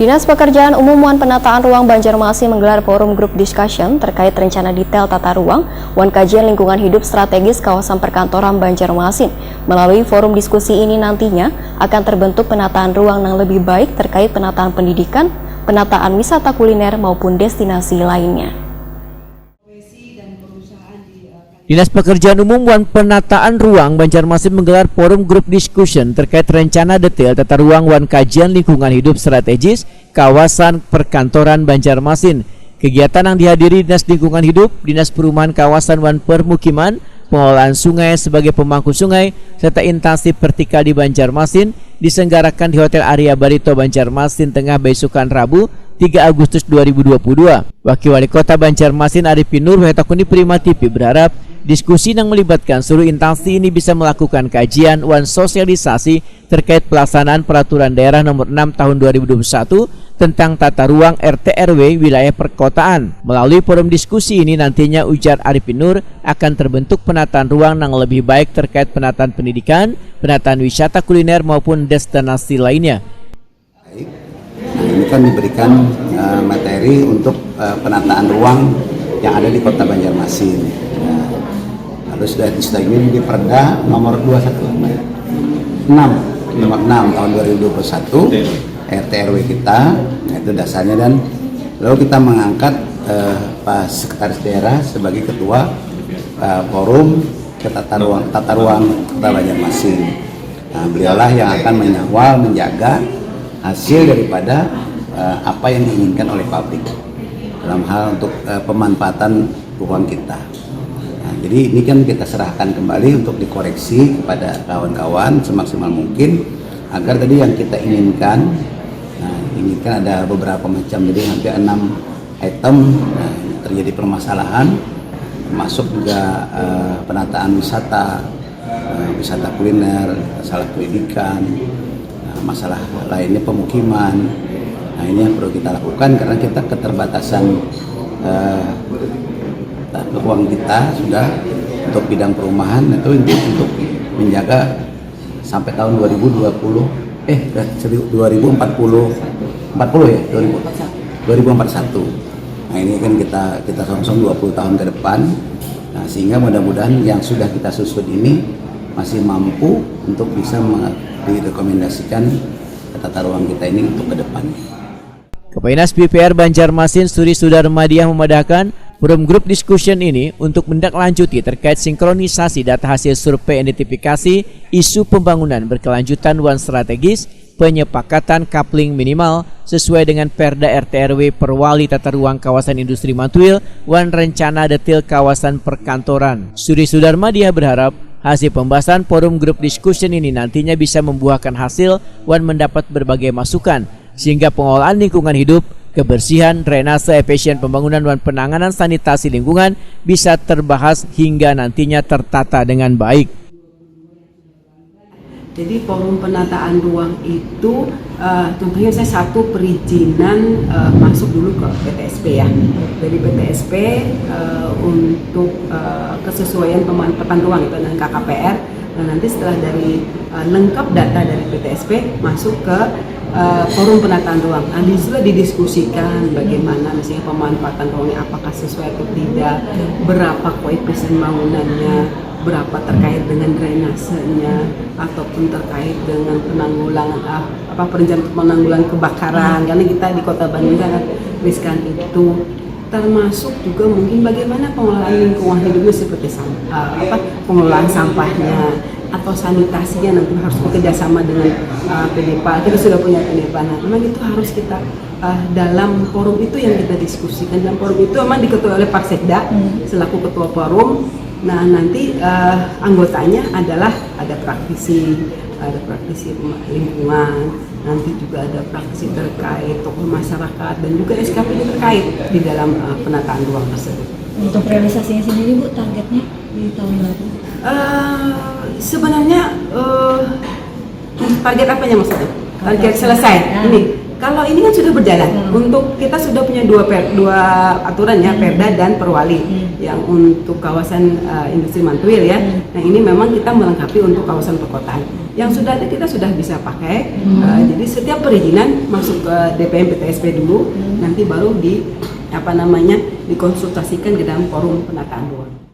Dinas Pekerjaan Umum Wan Penataan Ruang Banjarmasin menggelar forum group discussion terkait rencana detail tata ruang Wan Kajian Lingkungan Hidup Strategis Kawasan Perkantoran Banjarmasin. Melalui forum diskusi ini nantinya akan terbentuk penataan ruang yang lebih baik terkait penataan pendidikan, penataan wisata kuliner maupun destinasi lainnya. Dinas Pekerjaan Umum Wan Penataan Ruang Banjarmasin menggelar forum group discussion terkait rencana detail tata ruang Wan Kajian Lingkungan Hidup Strategis Kawasan Perkantoran Banjarmasin. Kegiatan yang dihadiri Dinas Lingkungan Hidup, Dinas Perumahan Kawasan Wan Permukiman, Pengelolaan Sungai sebagai pemangku sungai, serta instansi vertikal di Banjarmasin diselenggarakan di Hotel Arya Barito Banjarmasin Tengah besokan Rabu 3 Agustus 2022. Wakil Wali Kota Banjarmasin Arifin Nur Hetakuni Prima TV berharap diskusi yang melibatkan seluruh instansi ini bisa melakukan kajian dan sosialisasi terkait pelaksanaan Peraturan Daerah Nomor 6 Tahun 2021 tentang tata ruang RT/RW wilayah perkotaan. Melalui forum diskusi ini nantinya, ujar Arifin Nur, akan terbentuk penataan ruang yang lebih baik terkait penataan pendidikan, penataan wisata kuliner maupun destinasi lainnya. Nah, ini kan diberikan materi untuk penataan ruang yang ada di Kota Banjarmasin. Lalu sudah disetujui di Perda nomor 6 tahun 2021 RT/RW kita, itu dasarnya, dan lalu kita mengangkat Pak Sekretaris Daerah sebagai ketua forum tata ruang Kota Banjarmasin. Nah, beliaulah yang akan mengawal, menjaga hasil daripada apa yang diinginkan oleh publik dalam hal untuk pemanfaatan ruang kita. Nah, jadi ini kan kita serahkan kembali untuk dikoreksi kepada kawan-kawan semaksimal mungkin agar tadi yang kita inginkan. Nah, ini kan ada beberapa macam, jadi hampir 6 item. Nah, terjadi permasalahan, termasuk juga penataan wisata, wisata kuliner, masalah pendidikan, masalah lainnya pemukiman. Nah, ini yang perlu kita lakukan karena kita keterbatasan ruang kita sudah untuk bidang perumahan itu untuk menjaga sampai tahun 2040 ya 2041. Nah, ini kan kita songsong 20 tahun ke depan. Nah, sehingga mudah-mudahan yang sudah kita susun ini masih mampu untuk bisa direkomendasikan tata ruang kita ini untuk ke depan. Kepala BPR Banjarmasin Suri Sudarmadiah memadahkan forum group discussion ini untuk menindaklanjuti terkait sinkronisasi data hasil survei identifikasi isu pembangunan berkelanjutan wan strategis, penyepakatan coupling minimal sesuai dengan Perda RT/RW Perwali Tata Ruang Kawasan Industri Matuil wan rencana detail kawasan perkantoran. Suri Sudarmadiah berharap hasil pembahasan forum group discussion ini nantinya bisa membuahkan hasil wan mendapat berbagai masukan sehingga pengelolaan lingkungan hidup, kebersihan, drainase, efisien pembangunan dan penanganan sanitasi lingkungan bisa terbahas hingga nantinya tertata dengan baik. Jadi forum penataan ruang itu contohnya saya satu perizinan masuk dulu ke PTSP ya. Dari PTSP untuk kesesuaian pemanfaatan ruang itu dengan KKPR. Nah, nanti setelah dari lengkap data dari PTSP masuk ke forum penataan ruang. Nah, di situ didiskusikan bagaimana misalnya pemanfaatan ruangnya apakah sesuai atau tidak, berapa koefisien bangunannya, berapa terkait dengan drainasenya, ataupun terkait dengan penanggulangan perencanaan penanggulangan kebakaran, karena kita di Kota Bandung sangat riskan itu. Termasuk juga mungkin bagaimana pengelolaan lingkungan hidupnya seperti pengelolaan sampahnya atau sanitasinya, nanti harus bekerjasama dengan PDPA. Kita sudah punya PDPA, nah memang itu harus kita dalam forum itu yang kita diskusikan. Dalam forum itu memang diketuai oleh Pak Sekda selaku ketua forum. Nah, nanti anggotanya adalah ada praktisi lingkungan, nanti juga ada praktisi terkait tokoh masyarakat dan juga SKPD terkait di dalam penataan ruang tersebut. Untuk realisasinya sendiri Bu, targetnya di tahun lalu? Sebenarnya target apanya maksudnya? Target selesai? Ini Kalau ini kan sudah berjalan, untuk kita sudah punya dua aturan ya, Perda dan Perwali, yang untuk kawasan industri mantuil ya. Nah ini memang kita melengkapi untuk kawasan perkotaan. Yang sudah ada kita sudah bisa pakai. Jadi setiap perizinan masuk ke DPM PTSP dulu, nanti baru dikonsultasikan ke dalam forum penataan ruang.